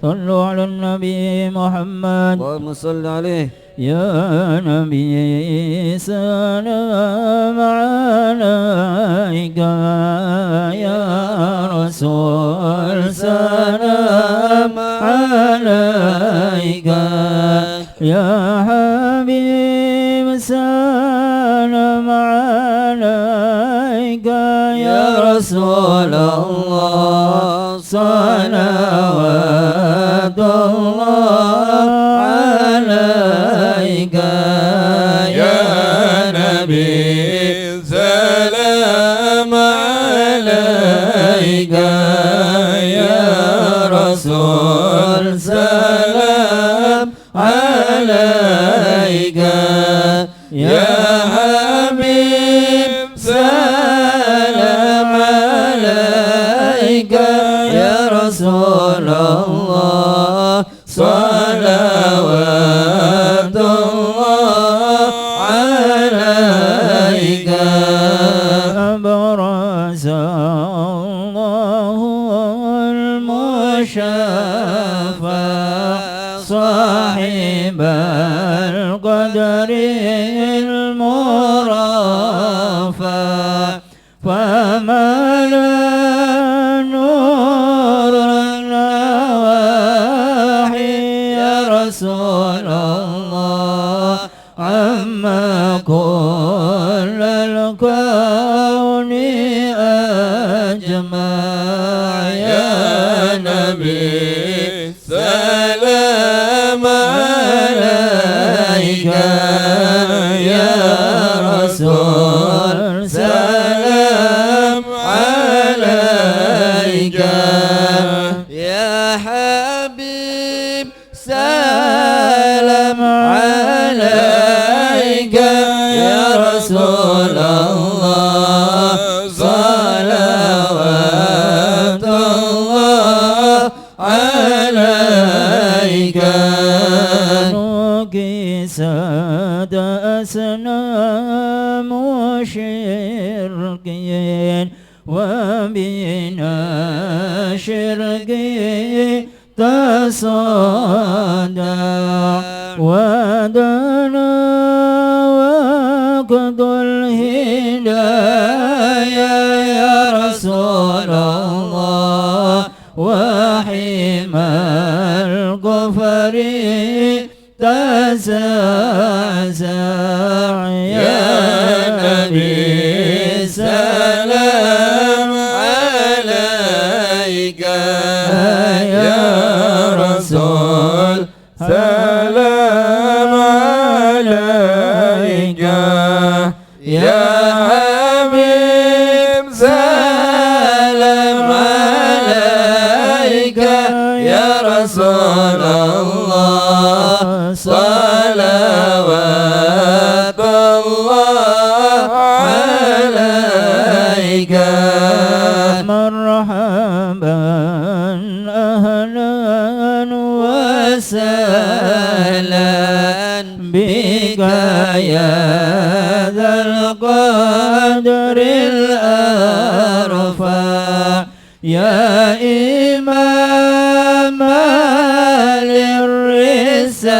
صلوا على النبي محمد اللهم صل عليه. يا نبي سلام عليك يا رسول سلام عليك يا حبيب سلام عليك يا رسول الله صلوات الله عليك يا نبي سلام عليك يا رسول سلام عليك يا حبيب سلام عليك يا رسول الله صلوات الله عليك برز الله المشفع صاحب القدر المرفع فملا نور النواحي يا رسول الله عما كل الكون أجمع يا نبي سلام عليك يا رسول سلام عليك يا حبيب سلام عليك يا رسول الله صلوات الله عليك نكست أصنام شركين وبنا شركي تصدع ودنا وقت الهداية يا رسول الله وحمى الكفر تزعزع يا نبي سلام عليك يا رسول سلام عليك يا حبيب سلام عليك يا رسول الله صلوات الله عليك مرحبا أهلا وسهلا بك يا ذا القدر الأرفع يا إمام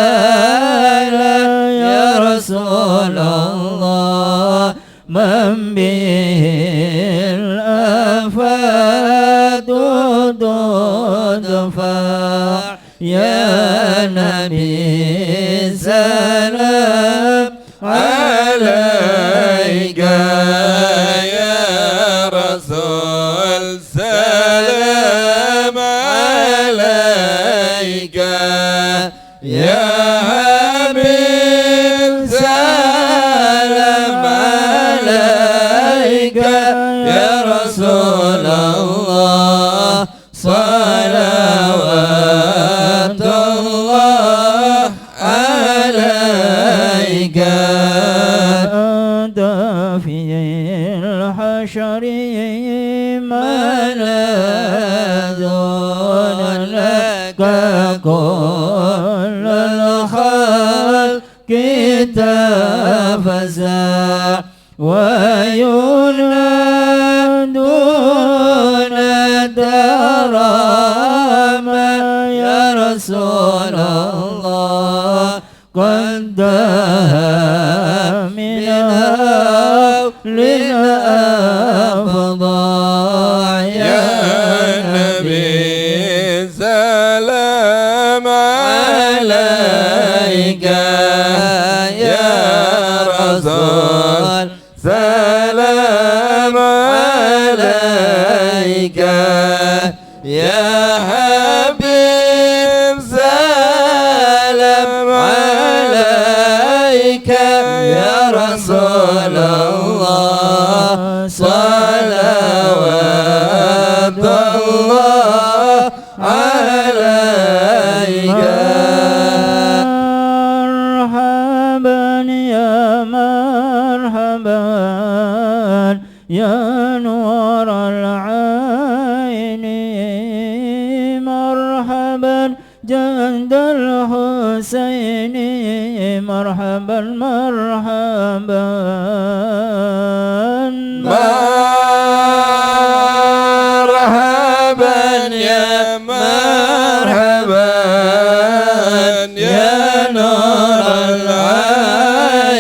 للرسالة يا رسول الله من به الآفات تدفع يا نبي سلام عليك يا رسول سلام عليك يا حبيب سلام عليك يا رسول الله صلوات الله عليك أنت في الحشر ملاذ لك كل الخلق تفزع وينادون الدرام يا رسول الله قدها من لنا أفضى يا نبي سلام عليك يا رسول سلام عليك يا حبيب سلام عليك يا رسول الله صلوات الله عليك مرحبا يا نور العين مرحبا جند الحسين مرحبا مرحبا مرحبا يا مرحبا يا نور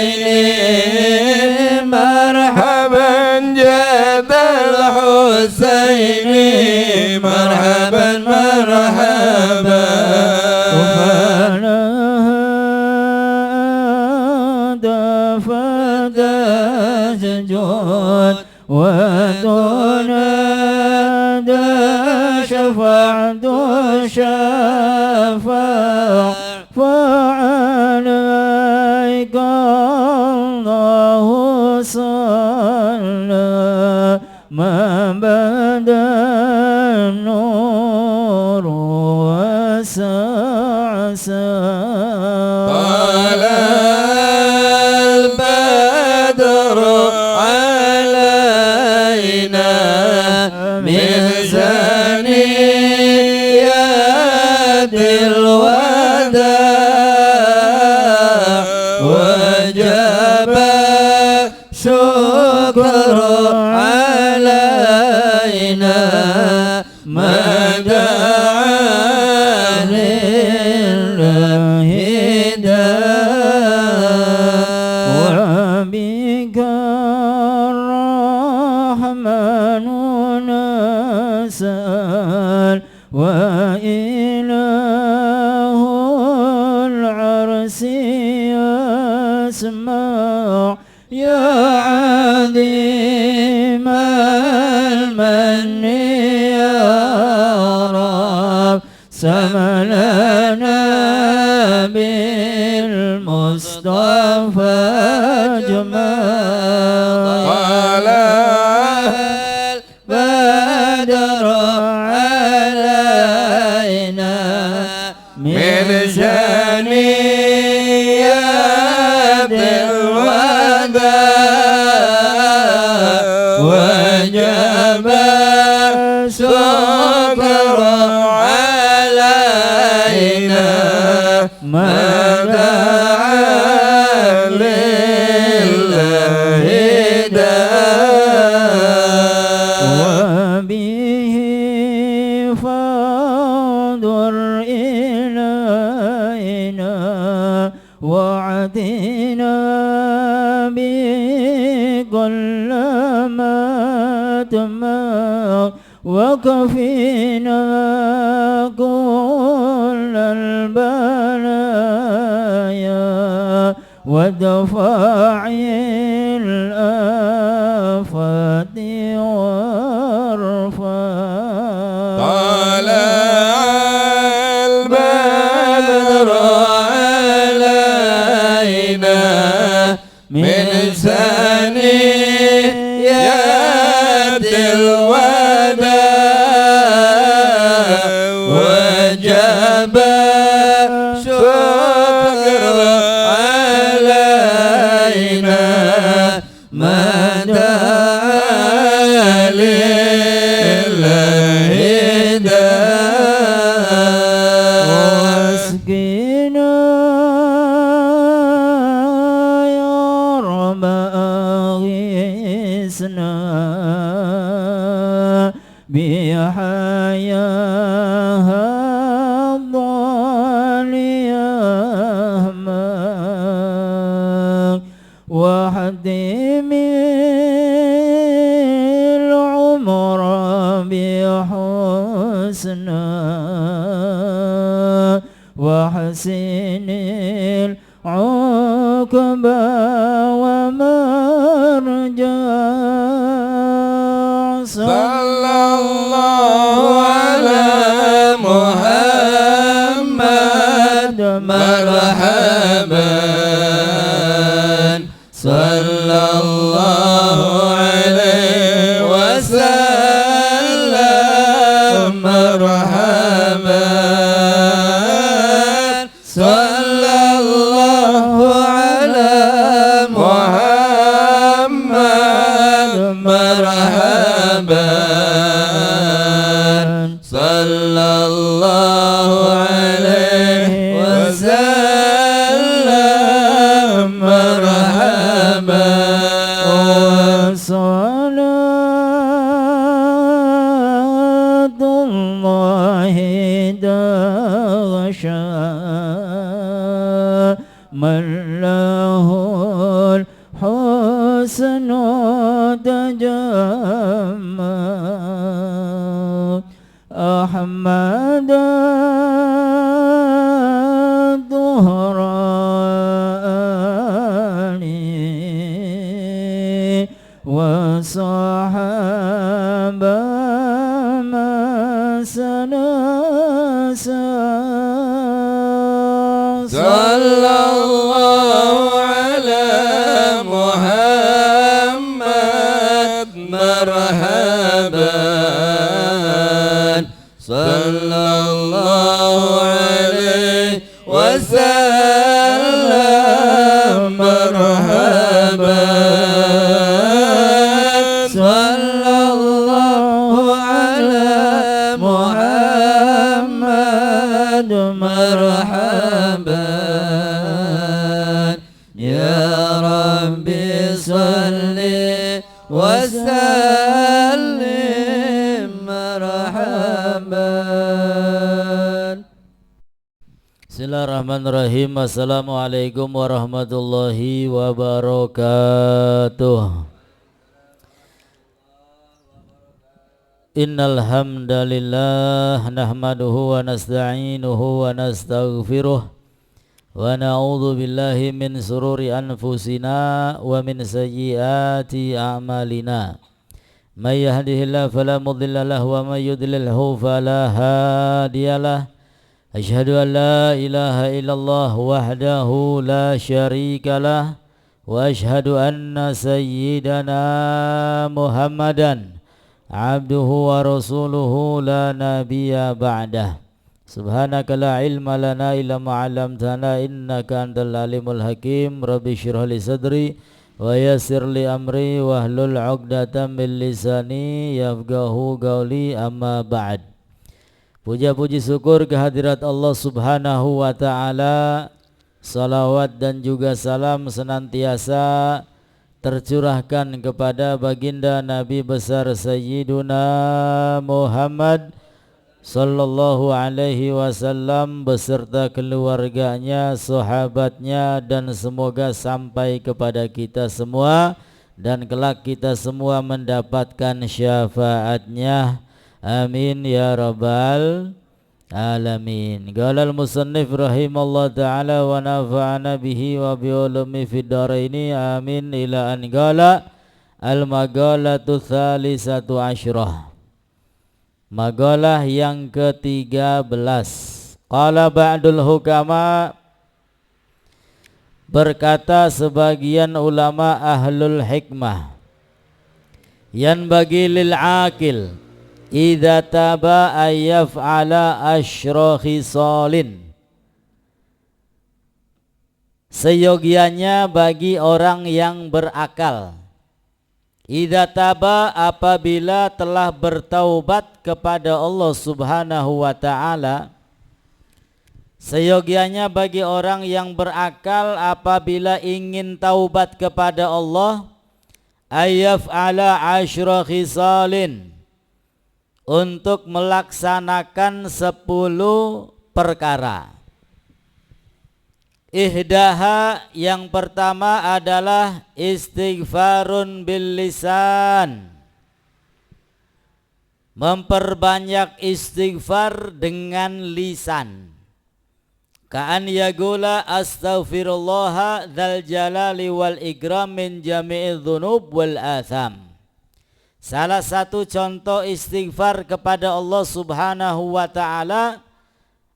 العين مرحبا جد الحسين مرحبا مرحبا وتنادى شفاعة شفاع فعليك الله صلى ما بدا النور وسعسع طلع البدر علينا من ثنيات الوداع وجب شكر علينا ما دعا لله وبك الرحمن نسأل وإله العرش يسمع يا عظيم المن يا رب سملنا بالمصطفى جمال البدر علينا من ثنيات الوداع وجب شكر علينا ما دعا لله وبه فانظر إلينا وعدنا بكل ما تمام وكفينا كل البلايا ودفع الآفات وارفع طلع البدر علينا من ثنيات الوداع وجب شكر علينا ما دعا لله واسقنا يا رب أغيثنا بحياها وحسن العقبى ومرجع صلى الله على محمد مرحبا صلى الله عليه وسلم مرحبا صلى الله على محمد مرحبا صلى الله عليه وسلم مرحبا صلاة الله دغشا من له الحسن تجمع أحمد الظهراني وصحابة ما سنسى صلى الله على محمد مرحبا صلى الله عليه وسلم مرحبا صلى الله على محمد مرحبا يا ربي صل وسلم مرحبا. Bismillahirrahmanirrahim. Assalamualaikum warahmatullahi wabarakatuh. Innal hamdalillah nahmaduhu wa nasta'inuhu wa nastaghfiruh wa na'udzu billahi min sururi anfusina wa min sayyiati a'malina. May yahdihillahu fala mudilla lahu wa may yudlilhu fala hadiyalah. Asyhadu an la ilaha illallah wahdahu la syarika lah wa asyhadu anna sayyidana Muhammadan abduhu wa rasuluhu la nabiyya ba'dah. Subhanaka la ilma lana illa ma 'allamtana innaka antal alimul hakim. Rabbi shrah li sadri wa yassir li amri wahlul 'uqdatam min lisani yafqahu qawli, amma ba'd. Puja-puji syukur kehadirat Allah Subhanahu wa ta'ala. Salawat dan juga salam senantiasa tercurahkan kepada baginda Nabi besar Sayyiduna Muhammad sallallahu alaihi wasallam beserta keluarganya, sahabatnya, dan semoga sampai kepada kita semua dan kelak kita semua mendapatkan syafaatnya. Amin ya rabbal alamin. Qala al-musannif rahimallahu ta'ala wa nafa'ana bihi wa bi ulumi fid dharaini amin ila an qala al-maqalatu tsalisatu asyrah. Maqalah yang ke-13. Qala ba'dul hukama, berkata sebagian ulama ahlul hikmah, yan bagi lil aqil idza taba ayyaf'ala asyra khisalin, seyogianya bagi orang yang berakal, idza taba apabila telah bertaubat kepada Allah Subhanahu wa ta'ala, seyogianya bagi orang yang berakal apabila ingin taubat kepada Allah, ayyaf'ala asyra khisalin, untuk melaksanakan 10 perkara. Ihdaha, yang pertama adalah istighfarun bil lisan, memperbanyak istighfar dengan lisan. Ka'an yagula astaghfirullah dzal jalali wal ikram min jami'idz dzunub wal atham. Salah satu contoh istighfar kepada Allah Subhanahu wa taala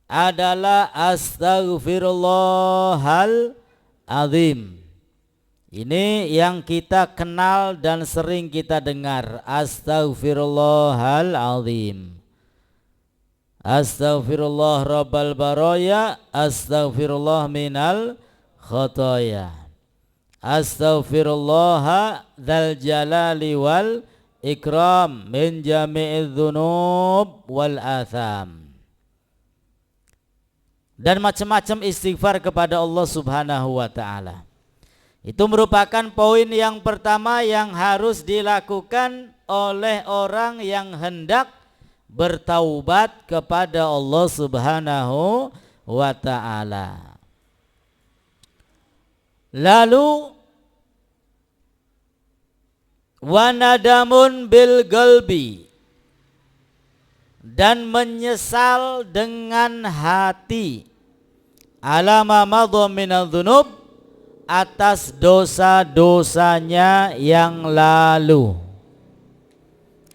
adalah astaghfirullahal azim. Ini yang kita kenal dan sering kita dengar, astaghfirullahal azim. Astaghfirullah rabbal baraya, astaghfirullah minal khotoya, astaghfirullah dzal jalali wal ikram min jami'idz dzunub wal atham. Dan macam-macam istighfar kepada Allah Subhanahu wa taala. Itu merupakan poin yang pertama yang harus dilakukan oleh orang yang hendak bertaubat kepada Allah Subhanahu wa taala. Lalu wanadamun bil qalbi, dan menyesal dengan hati, ala ma madha minadz dzunub, atas dosa-dosanya yang lalu.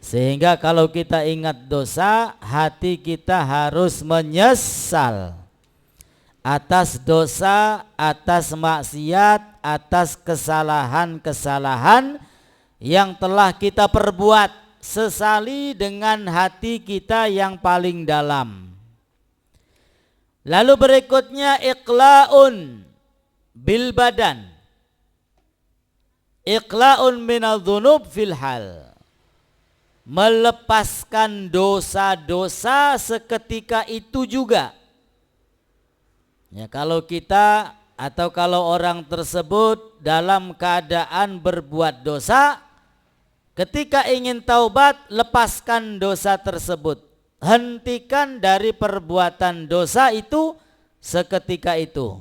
Sehingga kalau kita ingat dosa, hati kita harus menyesal atas dosa, atas maksiat, atas kesalahan-kesalahan yang telah kita perbuat. Sesali dengan hati kita yang paling dalam. Lalu berikutnya iqla'un bil badan, iqla'un minadz dzunub fil hal, melepaskan dosa-dosa seketika itu juga. Ya, kalau kita atau kalau orang tersebut dalam keadaan berbuat dosa, ketika ingin taubat, lepaskan dosa tersebut, hentikan dari perbuatan dosa itu seketika itu.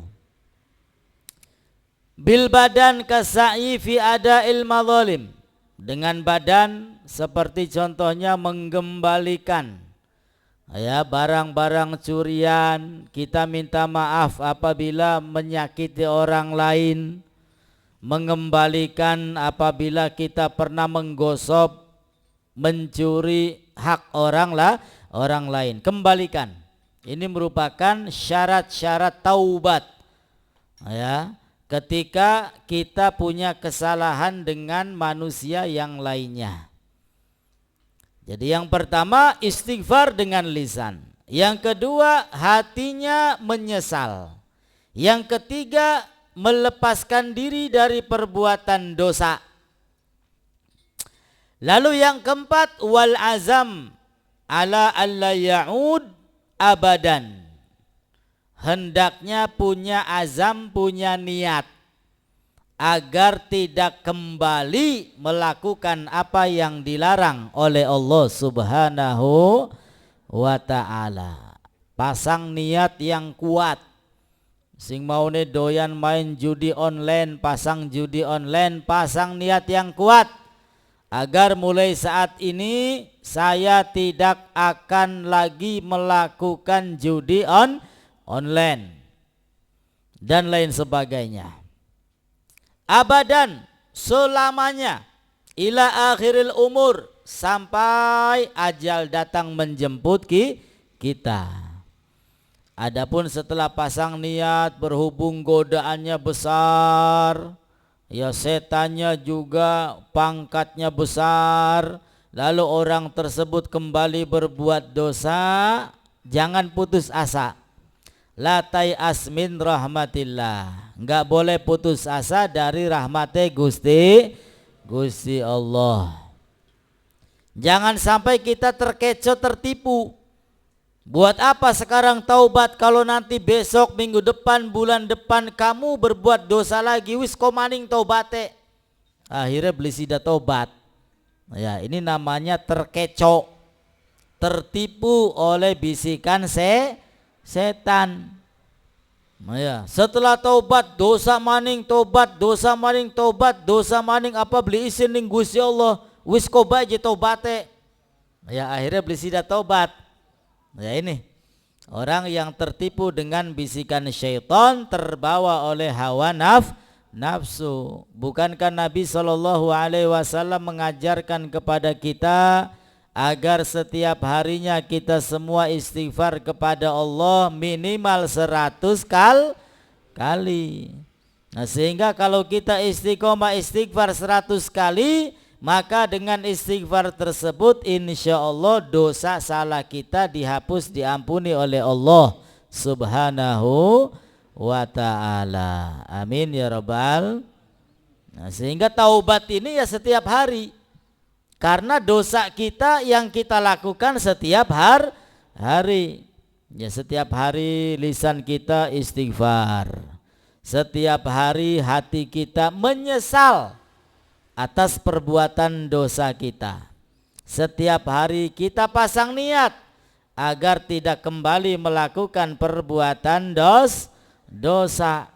Bil badan kasa'i fi ada'il madzalim, dengan badan seperti contohnya menggembalikan ya barang-barang curian. Kita minta maaf apabila menyakiti orang lain, mengembalikan apabila kita pernah menggosok, mencuri hak orang lain, kembalikan. Ini merupakan syarat-syarat taubat ya, ketika kita punya kesalahan dengan manusia yang lainnya. Jadi yang pertama istighfar dengan lisan, yang kedua hatinya menyesal, yang ketiga melepaskan diri dari perbuatan dosa. Lalu yang keempat wal azam ala alla ya'ud abadan, hendaknya punya azam, punya niat agar tidak kembali melakukan apa yang dilarang oleh Allah Subhanahu wa ta'ala. Pasang niat yang kuat. Sing maune doyan main judi online, pasang judi online, pasang niat yang kuat agar mulai saat ini saya tidak akan lagi melakukan judi online dan lain sebagainya. Abadan, selamanya, ila akhiril umur, sampai ajal datang menjemput kita. Adapun setelah pasang niat, berhubung godaannya besar, ya setannya juga pangkatnya besar, lalu orang tersebut kembali berbuat dosa, jangan putus asa. La tai'as min rahmatillah, enggak boleh putus asa dari rahmatnya Gusti Allah. Jangan sampai kita terkecoh, tertipu. Buat apa sekarang taubat kalau nanti besok, minggu depan, bulan depan kamu berbuat dosa lagi, wis komaning taubate. Akhirnya beli sida taubat. Ya, ini namanya terkecoh, tertipu oleh bisikan setan. Ya, setelah taubat dosa maning tobat, dosa maning tobat, dosa maning apa beli isin ning Gusti Allah, wis koba aja taubate. Ya, akhirnya beli sida taubat. Ya ini. Orang yang tertipu dengan bisikan syaitan, terbawa oleh hawa nafsu. Bukankah Nabi SAW mengajarkan kepada kita agar setiap harinya kita semua istighfar kepada Allah minimal 100 kali. Nah, sehingga kalau kita istiqomah istighfar 100 kali, maka dengan istighfar tersebut insya Allah dosa salah kita dihapus, diampuni oleh Allah Subhanahu wa ta'ala. Amin ya rabbal. Nah, sehingga taubat ini ya setiap hari, karena dosa kita yang kita lakukan setiap hari. Ya, setiap hari lisan kita istighfar, setiap hari hati kita menyesal atas perbuatan dosa kita. Setiap hari kita pasang niat agar tidak kembali melakukan perbuatan dosa.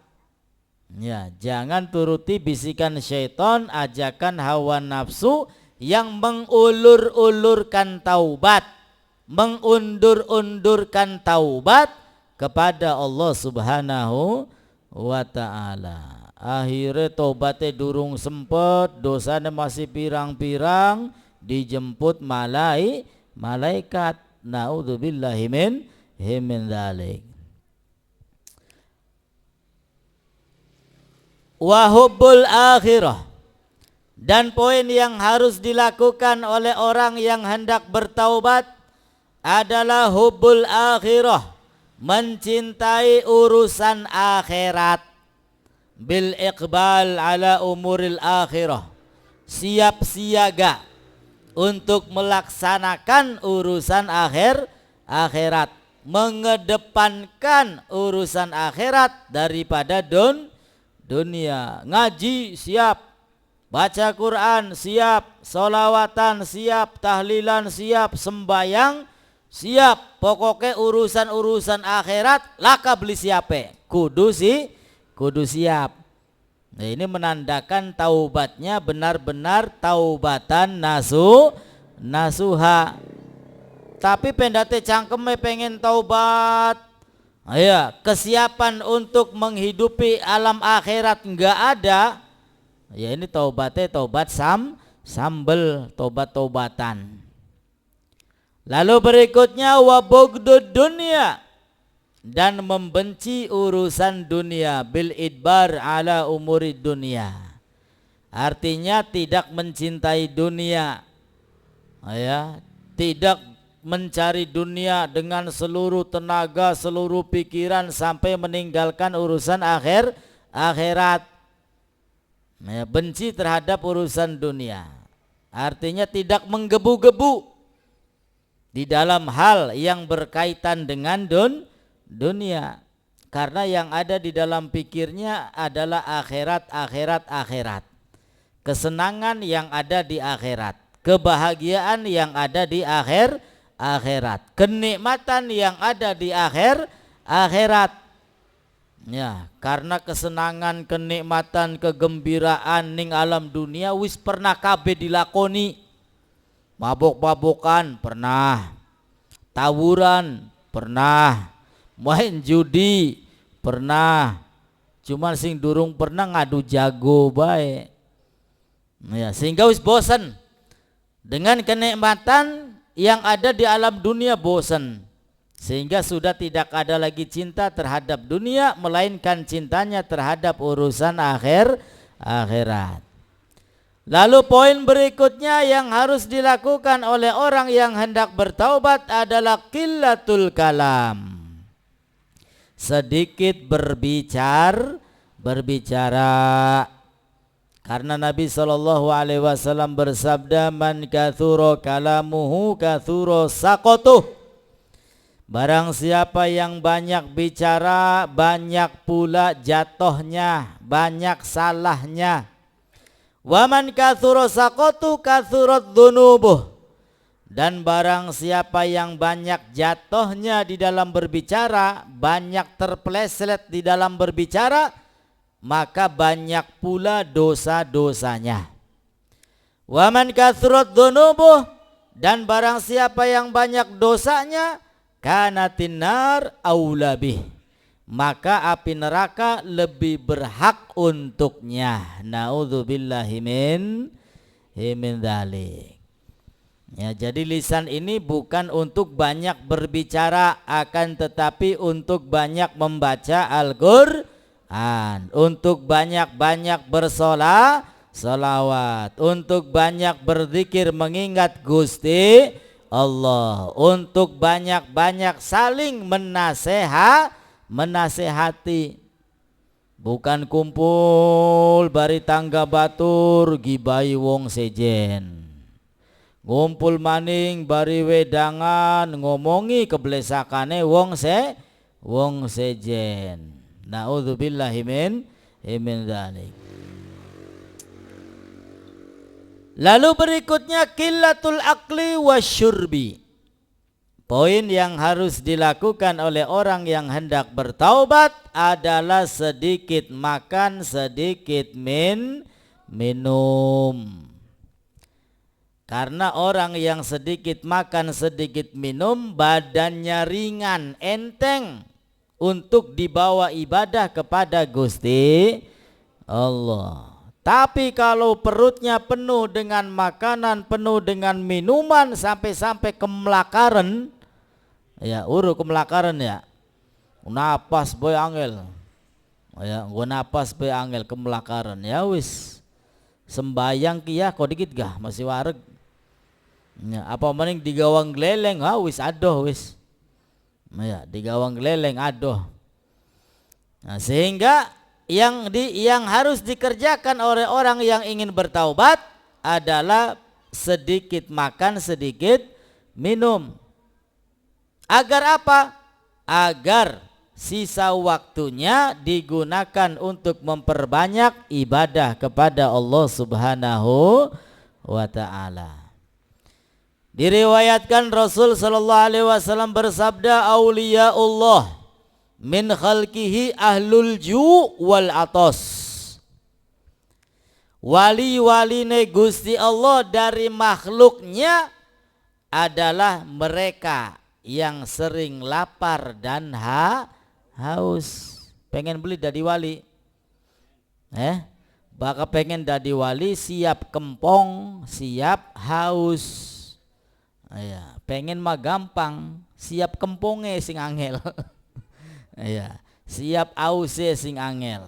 Ya, jangan turuti bisikan syaitan, ajakan hawa nafsu yang mengulur-ulurkan taubat, mengundur-undurkan taubat kepada Allah Subhanahu wa ta'ala. Akhirnya tobatnya durung sempet, dosanya masih pirang-pirang, dijemput malaikat. Naudzubillahi min dzalik. Wa hubbul akhirah, dan poin yang harus dilakukan oleh orang yang hendak bertaubat adalah hubbul akhirah, mencintai urusan akhirat, bil iqbal ala umuril akhirah, siap siaga untuk melaksanakan urusan akhirat, mengedepankan urusan akhirat daripada dunia. Ngaji siap, baca Quran siap, solawatan siap, tahlilan siap, sembayang siap, pokoknya urusan akhirat laka beli siapa, kudu siap. Nah, ini menandakan taubatnya benar-benar taubatan nasuha. Tapi pendate cangkeme pengen taubat, ya, kesiapan untuk menghidupi alam akhirat enggak ada. Ya, ini taubatnya taubat sambel, taubat-taubatan. Lalu berikutnya wabugdud dunia, dan membenci urusan dunia, bil idbar ala umurid dunia. Artinya tidak mencintai dunia, ya, tidak mencari dunia dengan seluruh tenaga, seluruh pikiran sampai meninggalkan urusan akhirat. Ya, benci terhadap urusan dunia, artinya tidak menggebu-gebu di dalam hal yang berkaitan dengan dunia, karena yang ada di dalam pikirnya adalah akhirat. Kesenangan yang ada di akhirat, kebahagiaan yang ada di akhirat, kenikmatan yang ada di akhirat. Ya, karena kesenangan, kenikmatan, kegembiraan ning alam dunia wis pernah kabeh dilakoni. Mabok-mabokan pernah, tawuran pernah, main judi pernah, cuman sing durung pernah ngadu jago bae. Ya, sehingga wis bosan dengan kenikmatan yang ada di alam dunia, bosan, sehingga sudah tidak ada lagi cinta terhadap dunia, melainkan cintanya terhadap urusan akhirat. Lalu poin berikutnya yang harus dilakukan oleh orang yang hendak bertaubat adalah qillatul kalam, sedikit berbicara. Karena Nabi SAW bersabda, man kathuro kalamuhu kathuro sakotuh. Barang siapa yang banyak bicara, banyak pula jatohnya, banyak salahnya. Waman kathuro sakotuh kathurot dunubuh. Dan barang siapa yang banyak jatohnya di dalam berbicara, banyak terpleset di dalam berbicara, maka banyak pula dosa-dosanya. Waman kathrut dzunubuh, dan barang siapa yang banyak dosanya, kanatin nar aula bih, maka api neraka lebih berhak untuknya. Naudzubillahi min dzalik. Ya, jadi lisan ini bukan untuk banyak berbicara, akan tetapi untuk banyak membaca Al-Qur'an, untuk banyak-banyak bersolawat, untuk banyak berzikir mengingat Gusti Allah, untuk banyak-banyak saling menasehati, bukan kumpul bari tangga batur gibai wong sejen, ngumpul maning bari wedangan ngomongi keblesakane wong sejen. Naudzubillahi min dzalik. Lalu berikutnya qillatul akli wasyurbi. Poin yang harus dilakukan oleh orang yang hendak bertaubat adalah sedikit makan, sedikit minum. Karena orang yang sedikit makan, sedikit minum, badannya ringan, enteng untuk dibawa ibadah kepada Gusti Allah. Tapi kalau perutnya penuh dengan makanan, penuh dengan minuman, sampai kemelakaran, ya kemelakaran ya, napas boy angel, ya gua napas boy angel kemelakaran, ya wis sembayang kia kok dikit gah masih wareg. Ya, apa mending digawang geleleng, wis adoh wis. Ya, digawang geleleng adoh. Nah, sehingga yang harus dikerjakan oleh orang yang ingin bertaubat adalah sedikit makan, sedikit minum. Agar apa? Agar sisa waktunya digunakan untuk memperbanyak ibadah kepada Allah Subhanahu wa ta'ala. Diriwayatkan Rasul sallallahu alaihi wasallam bersabda, auliyaullah min khalqihi ahlul ju' wal atos. Wali-waline Gusti Allah dari makhluknya adalah mereka yang sering lapar dan haus. Pengen beli dari wali, bakal pengen dari wali, siap kempong, siap haus. Ya, pengen mah gampang, siap kemponge sing angel. Ya, siap ause sing angel.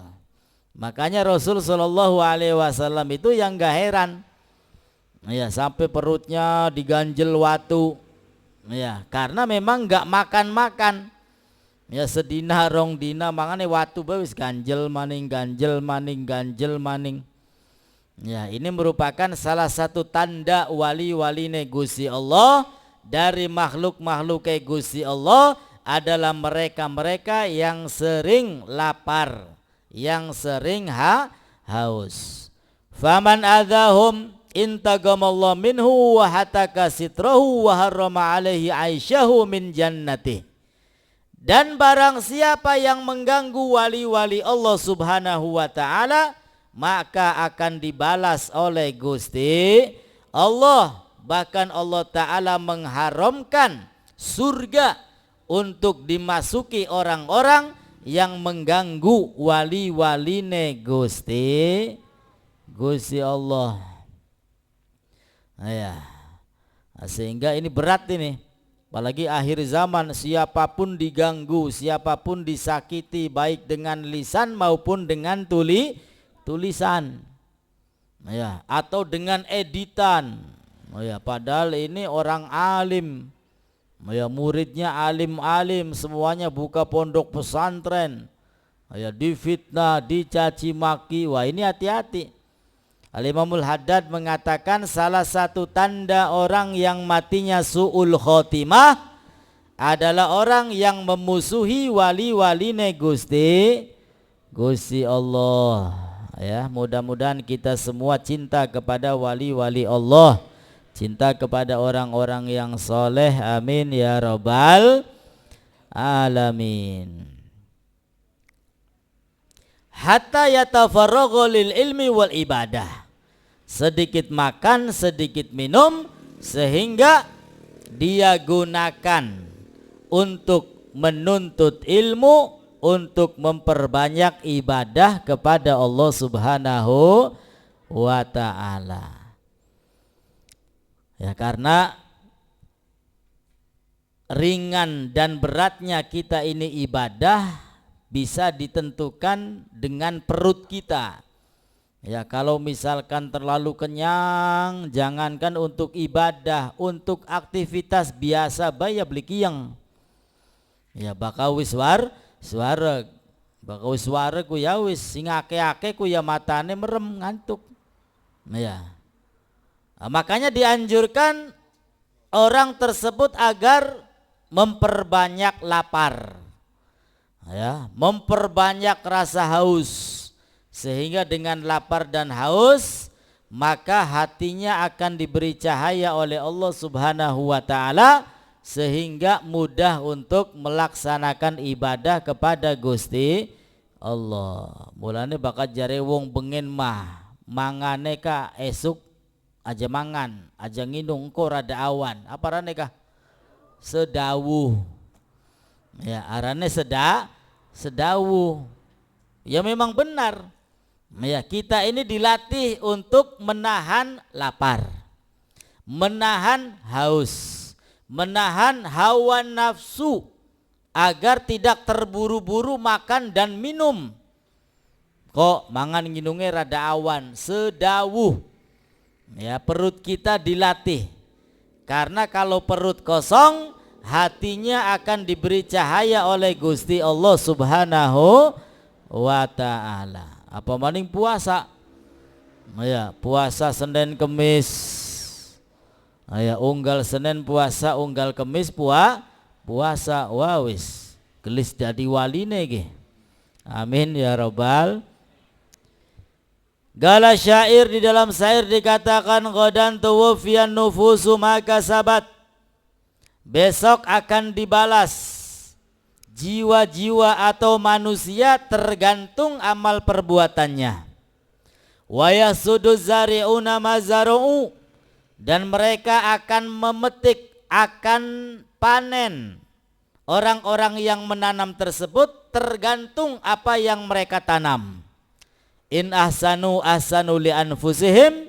Makanya Rasul sallallahu alaihi wasallam itu yang gak heran, ya, sampai perutnya diganjel watu, ya, karena memang gak makan, ya, sedina rong dina mangane watu wis ganjel maning. Ya, ini merupakan salah satu tanda wali-waline Gusti Allah dari makhluk-makhluk Gusti Allah adalah mereka-mereka yang sering lapar, yang sering haus. Faman adzahum intagamallahu minhu wa hataka sitrahu wa harrama alaihi aisyahu min jannati. Dan barang siapa yang mengganggu wali-wali Allah Subhanahu wa ta'ala, maka akan dibalas oleh Gusti Allah. Bahkan Allah Ta'ala mengharamkan surga untuk dimasuki orang-orang yang mengganggu wali-waline Gusti Allah. Ya, sehingga ini berat ini, apalagi akhir zaman, siapapun diganggu, siapapun disakiti, baik dengan lisan maupun dengan tulisan, ya, atau dengan editan, ya, padahal ini orang alim, ya, muridnya alim-alim, semuanya buka pondok pesantren, ya, difitnah, dicaci maki. Wah, ini hati-hati. Al-Imamul Haddad mengatakan salah satu tanda orang yang matinya su'ul khotimah adalah orang yang memusuhi wali-waline Gusti Allah. Ya, mudah-mudahan kita semua cinta kepada wali-wali Allah, cinta kepada orang-orang yang soleh. Amin ya rabbal alamin. Hatta yatafarragha lil ilmi wal ibadah. Sedikit makan, sedikit minum, sehingga dia gunakan untuk menuntut ilmu, untuk memperbanyak ibadah kepada Allah Subhanahu wa ta'ala. Ya, karena ringan dan beratnya kita ini ibadah bisa ditentukan dengan perut kita. Ya, kalau misalkan terlalu kenyang, jangankan untuk ibadah, untuk aktivitas biasa baya beli kiyang. Ya, bakal wis suara bakal wis suara ku ya wis sing ake-ake ku ya matane merem ngantuk. Ya. Nah, makanya dianjurkan orang tersebut agar memperbanyak lapar. Ya, memperbanyak rasa haus. Sehingga dengan lapar dan haus maka hatinya akan diberi cahaya oleh Allah Subhanahu wa ta'ala, sehingga mudah untuk melaksanakan ibadah kepada Gusti Allah. Mulane bakal jare wong bengen mah mangane ka esuk aja mangan, aja nginung engko rada awan. Apa rane kah? Sedawuh. Ya, arane sedawuh. Ya memang benar. Ya, kita ini dilatih untuk menahan lapar, menahan haus, menahan hawa nafsu agar tidak terburu-buru makan dan minum. Kok mangan nginungnya rada awan, sedawuh. Ya, perut kita dilatih. Karena kalau perut kosong, hatinya akan diberi cahaya oleh Gusti Allah Subhanahu wa ta'ala. Apa maning puasa? Ya, puasa Senin Kemis. Ya, unggal Senin puasa, unggal Kemis puasa. Wis gelis dadi waline ge. Amin ya rabbal. Gala syair, di dalam syair dikatakan ghadan tuwfiyan nufusu maka sabat. Besok akan dibalas jiwa-jiwa atau manusia tergantung amal perbuatannya. Wa yasudu zari'una mazaru'u, dan mereka akan memetik, akan panen orang-orang yang menanam tersebut tergantung apa yang mereka tanam. In ahsanu ahsanu li anfusihim,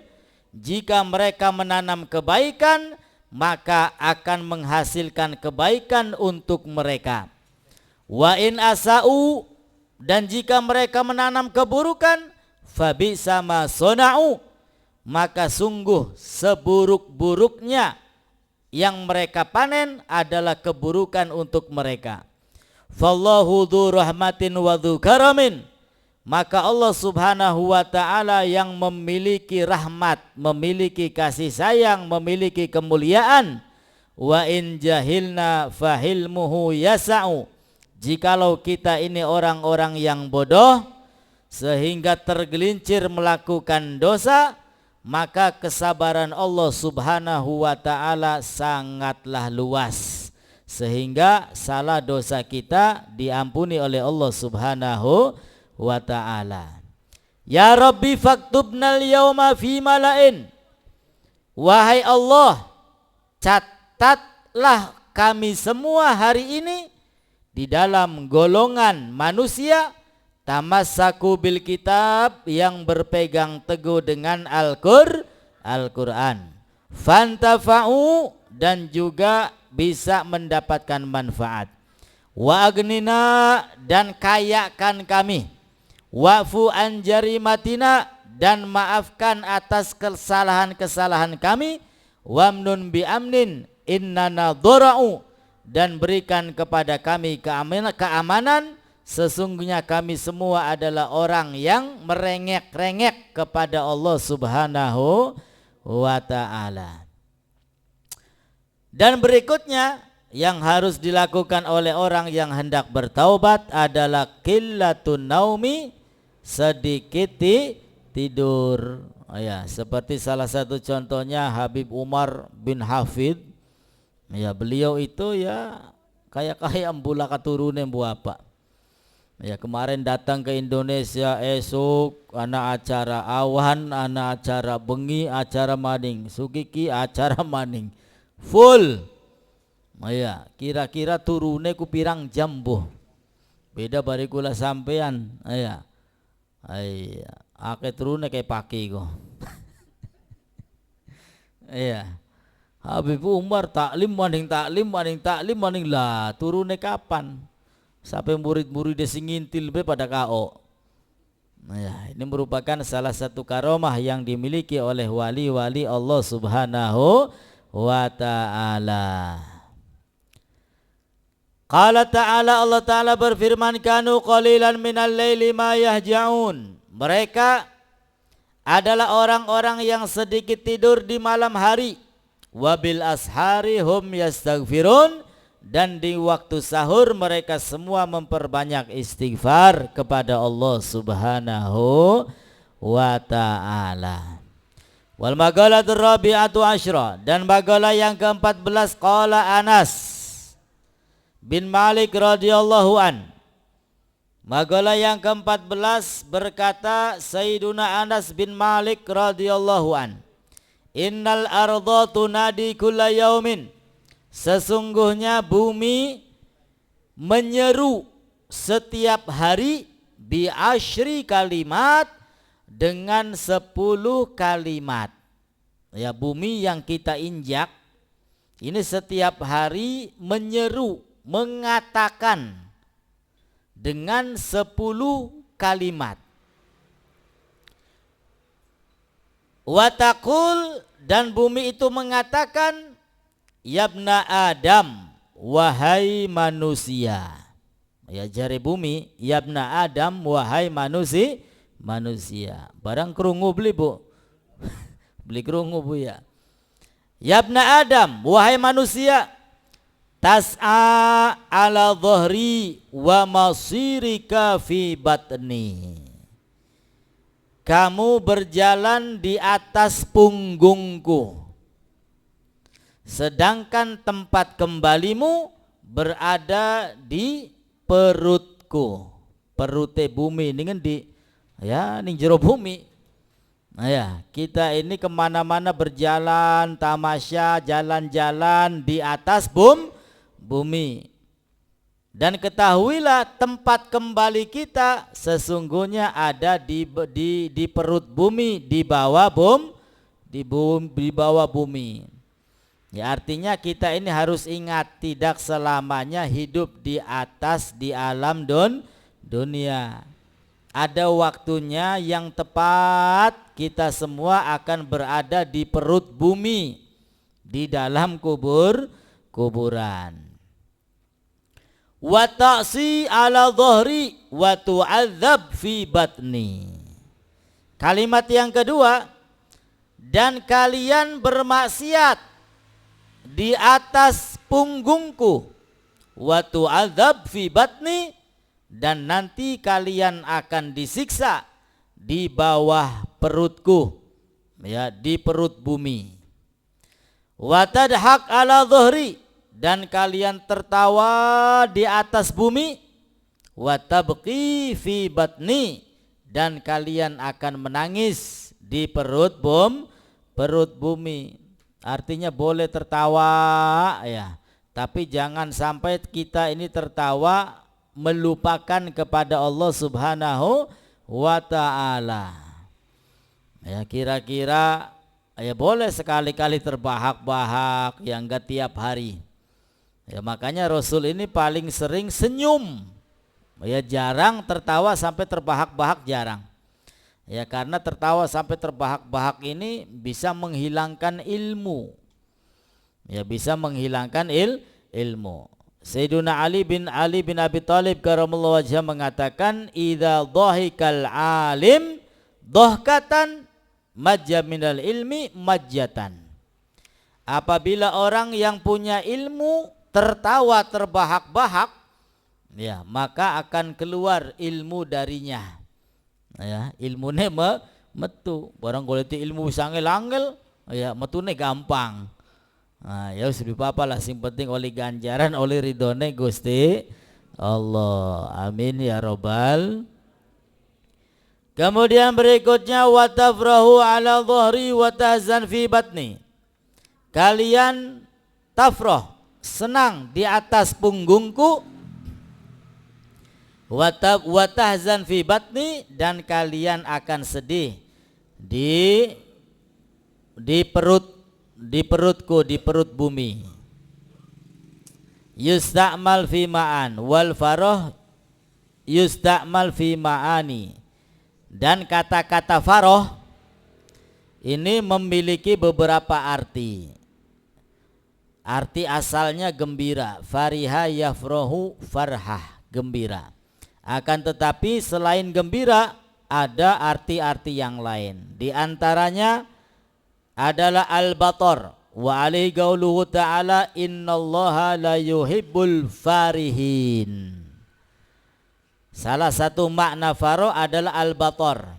jika mereka menanam kebaikan maka akan menghasilkan kebaikan untuk mereka. Wa in asa'u, dan jika mereka menanam keburukan, fabi sama sona'u, maka sungguh seburuk-buruknya yang mereka panen adalah keburukan untuk mereka. Fallahu dzu rahmatin wa dzu karamin, maka Allah Subhanahu wa ta'ala yang memiliki rahmat, memiliki kasih sayang, memiliki kemuliaan. Wa in jahilna fahilmuhu yasa'u, jikalau kita ini orang-orang yang bodoh sehingga tergelincir melakukan dosa, maka kesabaran Allah Subhanahu wa ta'ala sangatlah luas, sehingga salah dosa kita diampuni oleh Allah Subhanahu wa ta'ala. Ya Rabbi faktubnal yauma fi malain, wahai Allah, catatlah kami semua hari ini di dalam golongan manusia tamassaku bil kitab, yang berpegang teguh dengan Al-Quran, fantafa'u, dan juga bisa mendapatkan manfaat. Wa agnina, dan kayakan kami. Wa'fu an jarimatina, dan maafkan atas kesalahan-kesalahan kami. Wamnun bi amnin innana dhora'u, dan berikan kepada kami keamanan, sesungguhnya kami semua adalah orang yang merengek-rengek kepada Allah Subhanahu wa ta'ala. Dan berikutnya yang harus dilakukan oleh orang yang hendak bertaubat adalah qillatun naumi, sedikit tidur. Ya, seperti salah satu contohnya Habib Umar bin Hafid. Ya, beliau itu ya kayak embula katurune bu apa. Ya, kemarin datang ke Indonesia, esok anak acara awan, anak acara bengi, acara maning, sukiki acara maning, full. Ya, kira-kira turune ku pirang jam boh. Beda bari kula sampean. Ya. Iya, akeh turune kayak paki kok. Iya. Habib Umar taklim maning lah turune kapan? Sampai murid-murid sing ngintil be pada KO. Nah, ya, ini merupakan salah satu karomah yang dimiliki oleh wali-wali Allah Subhanahu wa ta'ala. Qala ta'ala, Allah ta'ala berfirman, kanu qalilan minal laili ma yahja'un. Mereka adalah orang-orang yang sedikit tidur di malam hari. Wabil ashari hum yastaghfirun, dan di waktu sahur mereka semua memperbanyak istighfar kepada Allah Subhanahu wa ta'ala. Wal magalatur rabi'atu asyra, dan magalah yang ke-14, qala Anas bin Malik radhiyallahu an. Magalah yang ke-14 berkata Sayyiduna Anas bin Malik radhiyallahu an, innal arda tunadi kulla yaumin, sesungguhnya bumi menyeru setiap hari bi asyri kalimat, dengan 10 kalimat. Ya, bumi yang kita injak ini setiap hari menyeru, mengatakan dengan 10 kalimat. Watakul, dan bumi itu mengatakan, yabna Adam, wahai manusia. Ya, jari bumi, yabna Adam, wahai manusia. Barang kerungu beli bu. Beli kerungu bu ya. Yabna Adam, wahai manusia, tas'a ala dhahri wa masirika fi batni. Kamu berjalan di atas punggungku, sedangkan tempat kembalimu berada di perutku. Perute bumi ini kan di, ya, ning jero bumi. Nah ya, kita ini kemana-mana berjalan, tamasya, jalan-jalan di atas bumi. Dan ketahuilah tempat kembali kita sesungguhnya ada di perut bumi, di bawah bumi. Ya, artinya kita ini harus ingat, tidak selamanya hidup di atas di alam dunia. Ada waktunya yang tepat kita semua akan berada di perut bumi, di dalam kuburan. Wa ta'si ala dhahri wa tu'adzab fi batni. Kalimat yang kedua, dan kalian bermaksiat di atas punggungku, wa tu'adzab fi batni, dan nanti kalian akan disiksa di bawah perutku, ya, di perut bumi. Wa tadhak ala dhahri, dan kalian tertawa di atas bumi. Wa tabqi fi batni, dan kalian akan menangis di perut bumi. Artinya boleh tertawa ya, tapi jangan sampai kita ini tertawa melupakan kepada Allah Subhanahu wa ta'ala. Ya, kira-kira ya boleh sekali-kali terbahak-bahak, ya enggak tiap hari. Ya, makanya Rasul ini paling sering senyum. Ya, jarang tertawa sampai terbahak-bahak, jarang. Ya, karena tertawa sampai terbahak-bahak ini bisa menghilangkan ilmu. Ya, bisa menghilangkan ilmu. Sayyiduna Ali bin Abi Thalib karramallahu wajhah mengatakan, idza dhahikal alim dhahkatan majja minal ilmi majjatan. Apabila orang yang punya ilmu tertawa terbahak-bahak, ya, maka akan keluar ilmu darinya. Ya, ilmune metu. Barang goleti ilmu sangel-angel, ya, metune gampang. Nah, ya sudah apa lah, sing penting oleh ganjaran, oleh ridhone Gusti Allah. Amin ya robbal. Kemudian berikutnya, wa tafrahu ala dhahri wa tahzan fi batni. Kalian tafrah, senang di atas punggungku, wa tahzan fi batni, dan kalian akan sedih di perutku, di perut bumi. Yusta'mal fi ma'an wal faroh yusta'mal fi ma'ani. Dan kata-kata faroh ini memiliki beberapa arti. Arti asalnya gembira, fariha yafrohu farhah, gembira. Akan tetapi selain gembira ada arti-arti yang lain. Di antaranya adalah al-batar, wa alaihi qauluhu ta'ala innallaha la yuhibbul farihin. Salah satu makna faro adalah al-batar,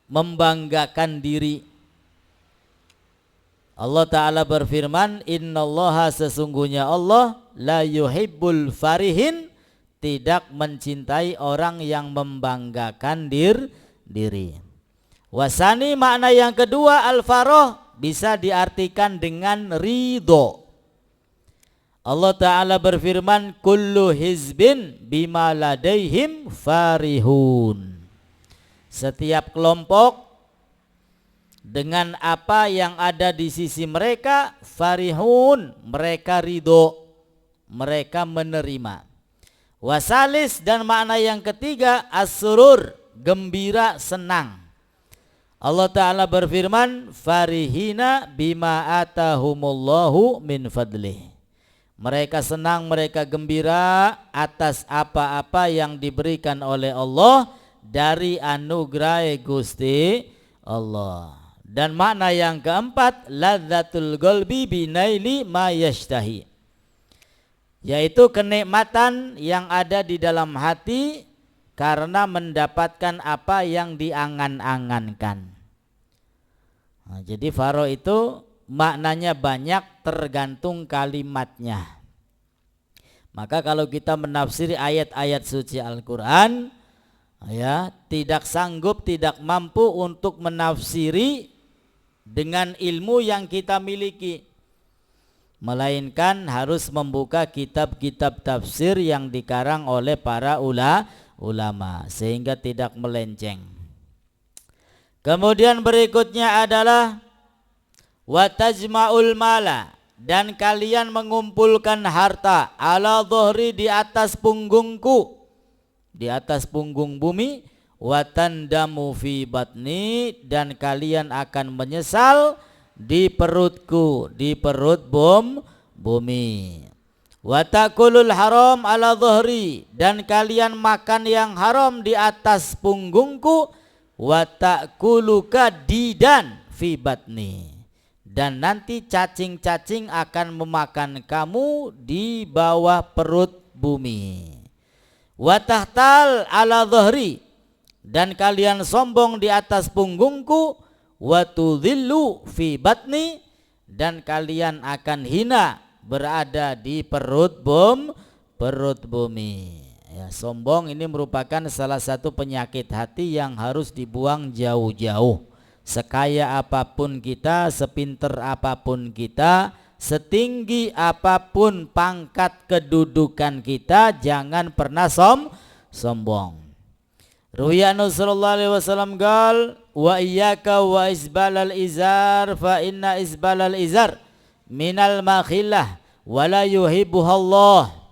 membanggakan diri. Allah Ta'ala berfirman, innallaha, sesungguhnya Allah, la yuhibbul farihin, tidak mencintai orang yang membanggakan diri. Wasani, makna yang kedua al-faroh bisa diartikan dengan ridho. Allah Ta'ala berfirman, kullu hizbin bima ladaihim farihun. Setiap kelompok dengan apa yang ada di sisi mereka, farihun, mereka ridho, mereka menerima. Wasalis, dan makna yang ketiga as-surur, gembira, senang. Allah Ta'ala berfirman, farihina bima atahumullahu min fadlih. Mereka senang, mereka gembira atas apa-apa yang diberikan oleh Allah dari anugerah Gusti Allah. Dan makna yang keempat, ladzatul qalbi binaili ma yashtahi, yaitu kenikmatan yang ada di dalam hati karena mendapatkan apa yang diangan-angankan. Nah, jadi faro itu maknanya banyak, tergantung kalimatnya. Maka kalau kita menafsiri ayat-ayat suci Al-Quran, ya, tidak sanggup, tidak mampu untuk menafsiri dengan ilmu yang kita miliki, melainkan harus membuka kitab-kitab tafsir yang dikarang oleh para ulama sehingga tidak melenceng. Kemudian berikutnya adalah wa tajma'ul mala, dan kalian mengumpulkan harta, ala dhuhri, di atas punggungku, di atas punggung bumi, wa tandamu fi batni, dan kalian akan menyesal di perutku, di perut bumi. Wa takulul haram ala dhuhri, dan kalian makan yang haram di atas punggungku, wa takuluka didan fi batni, dan nanti cacing-cacing akan memakan kamu di bawah perut bumi. Wa tahtal ala dhuhri, dan kalian sombong di atas punggungku, wa tudhillu fi batni, dan kalian akan hina berada di perut bumi. Ya, sombong ini merupakan salah satu penyakit hati yang harus dibuang jauh-jauh. Sekaya apapun kita, sepinter apapun kita, setinggi apapun pangkat kedudukan kita, jangan pernah sombong. Ruwiya sallallahu alaihi wasallam gal, wa iyyaka wa isbalal izar, fa inna isbalal izar minal makhillah wa la yuhibbuhallah.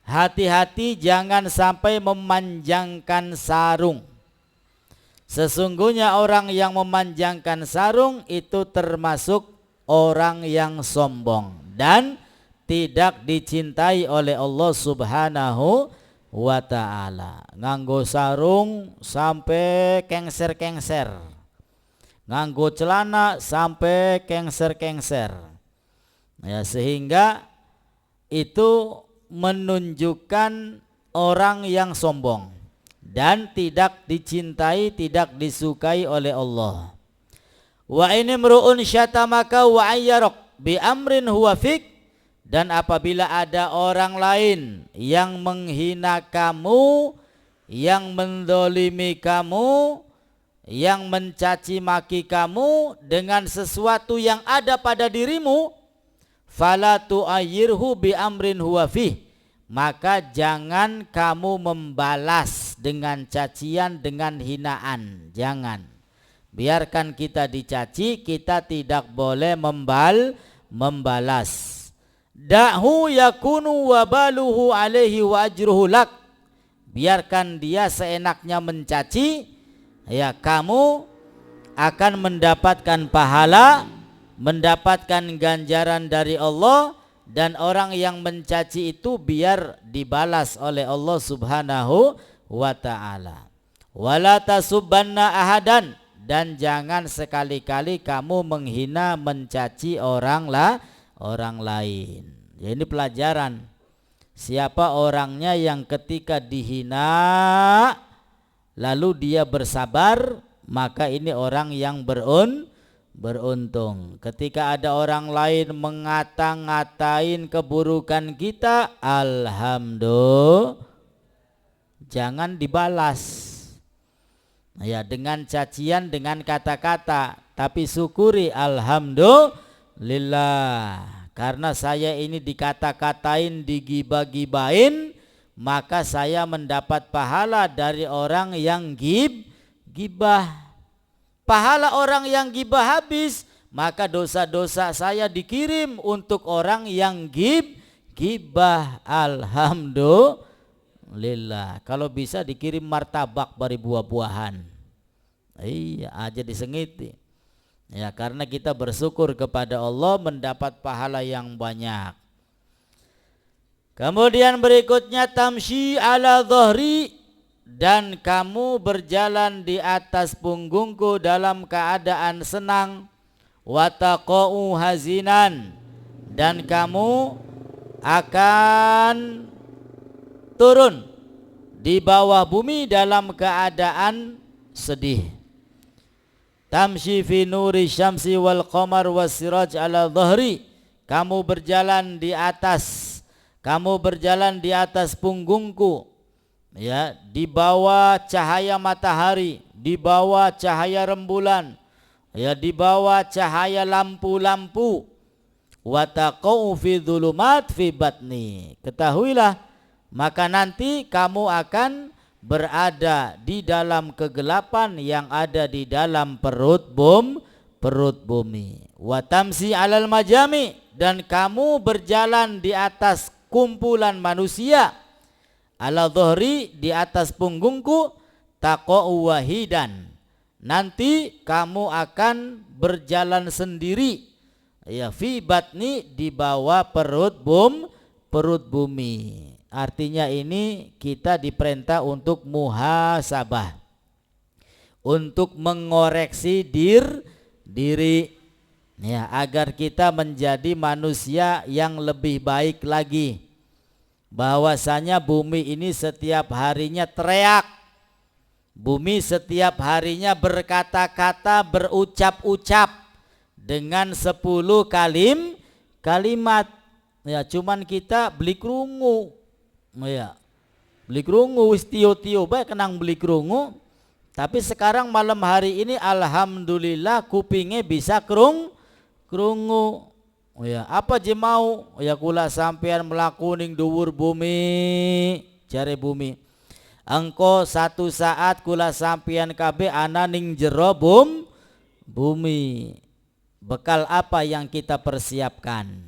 Hati-hati jangan sampai memanjangkan sarung. Sesungguhnya orang yang memanjangkan sarung itu termasuk orang yang sombong dan tidak dicintai oleh Allah Subhanahu wa ta'ala. Nganggo sarung sampai kengser-kengser, nganggo celana sampai kengser-kengser, ya, sehingga itu menunjukkan orang yang sombong dan tidak dicintai, tidak disukai oleh Allah. Wa ini mru'un syatamaka wa ayyarok bi amrin huwa fik, dan apabila ada orang lain yang menghina kamu, yang mendolimi kamu, yang mencaci maki kamu dengan sesuatu yang ada pada dirimu, fala tu'ayyirhu bi amrin huwa fih, maka jangan kamu membalas dengan cacian, dengan hinaan. Jangan. Biarkan kita dicaci, kita tidak boleh membalas. Da'hu yakunu wabaluhu alaihi wa ajruhu lak. Biarkan dia seenaknya mencaci, ya kamu akan mendapatkan pahala, mendapatkan ganjaran dari Allah, dan orang yang mencaci itu biar dibalas oleh Allah Subhanahu wa ta'ala. Wala tasubbanna ahadan, dan jangan sekali-kali kamu menghina, mencaci orang lain. Ya, ini pelajaran. Siapa orangnya yang ketika dihina lalu dia bersabar, maka ini orang yang beruntung. Ketika ada orang lain ngata-ngatain keburukan kita, alhamdulillah, jangan dibalas. Ya, dengan cacian, dengan kata-kata, tapi syukuri alhamdulillah. Karena saya ini dikata-katain, digibah-gibahin, maka saya mendapat pahala dari orang yang gibah. Pahala orang yang gibah habis, maka dosa-dosa saya dikirim untuk orang yang gibah. Alhamdulillah. Kalau bisa dikirim martabak bari buah-buahan. Iya, aja disengiti. Ya, karena kita bersyukur kepada Allah mendapat pahala yang banyak. Kemudian berikutnya tamshi ala dhahri, dan kamu berjalan di atas punggungku dalam keadaan senang. Wataqa'u hazinan, dan kamu akan turun di bawah bumi dalam keadaan sedih. Tamshi fi nuri syamsi wal qamar was siraj ala dhahri, kamu berjalan di atas punggungku, ya, di bawah cahaya matahari, di bawah cahaya rembulan, ya, di bawah cahaya lampu-lampu. Wa taqau fi dhulumat fi batni, ketahuilah maka nanti kamu akan berada di dalam kegelapan yang ada di dalam perut bumi. Wa tamsi alal majami, dan kamu berjalan di atas kumpulan manusia. Ala dhahri, di atas punggungku. Taqa'u wahidan, nanti kamu akan berjalan sendiri. Ya, fi batni, di bawah perut bumi. Artinya ini kita diperintah untuk muhasabah, untuk mengoreksi diri, ya, agar kita menjadi manusia yang lebih baik lagi. Bahwasanya bumi ini setiap harinya teriak, bumi setiap harinya berkata-kata, berucap-ucap dengan 10 kalimat. Ya, cuman kita beli krungu. Ya, beli krungu wis tio-tio bae kenang beli krungu. Tapi sekarang malam hari ini alhamdulillah kupingnya bisa krungu. Ya, apa je mau? Ya, kula sampean melaku ning dhuwur bumi, jare bumi. Engko satu saat kula sampean kabeh ana ning jero bumi. Bekal apa yang kita persiapkan?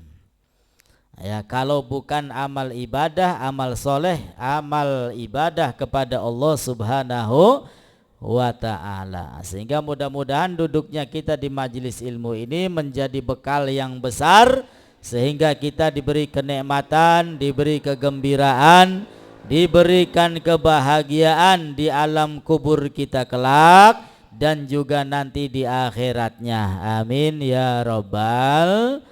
Ya, kalau bukan amal ibadah, amal soleh, amal ibadah kepada Allah Subhanahu wa ta'ala. Sehingga mudah-mudahan duduknya kita di majelis ilmu ini menjadi bekal yang besar, sehingga kita diberi kenikmatan, diberi kegembiraan, diberikan kebahagiaan di alam kubur kita kelak, dan juga nanti di akhiratnya. Amin ya rabbal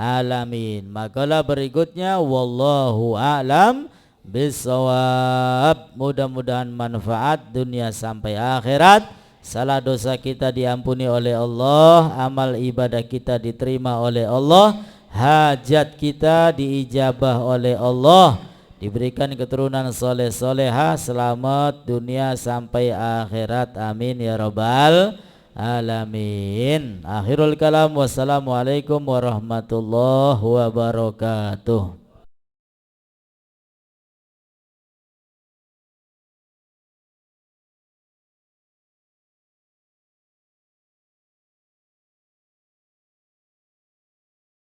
alamin. Makalah berikutnya wallahu a'lam bisawab. Mudah-mudahan manfaat dunia sampai akhirat. Salah dosa kita diampuni oleh Allah, amal ibadah kita diterima oleh Allah, hajat kita diijabah oleh Allah, diberikan keturunan soleh soleha, selamat dunia sampai akhirat. Amin ya rabbal alamin. Akhirul kalam, wassalamualaikum warahmatullahi wabarakatuh.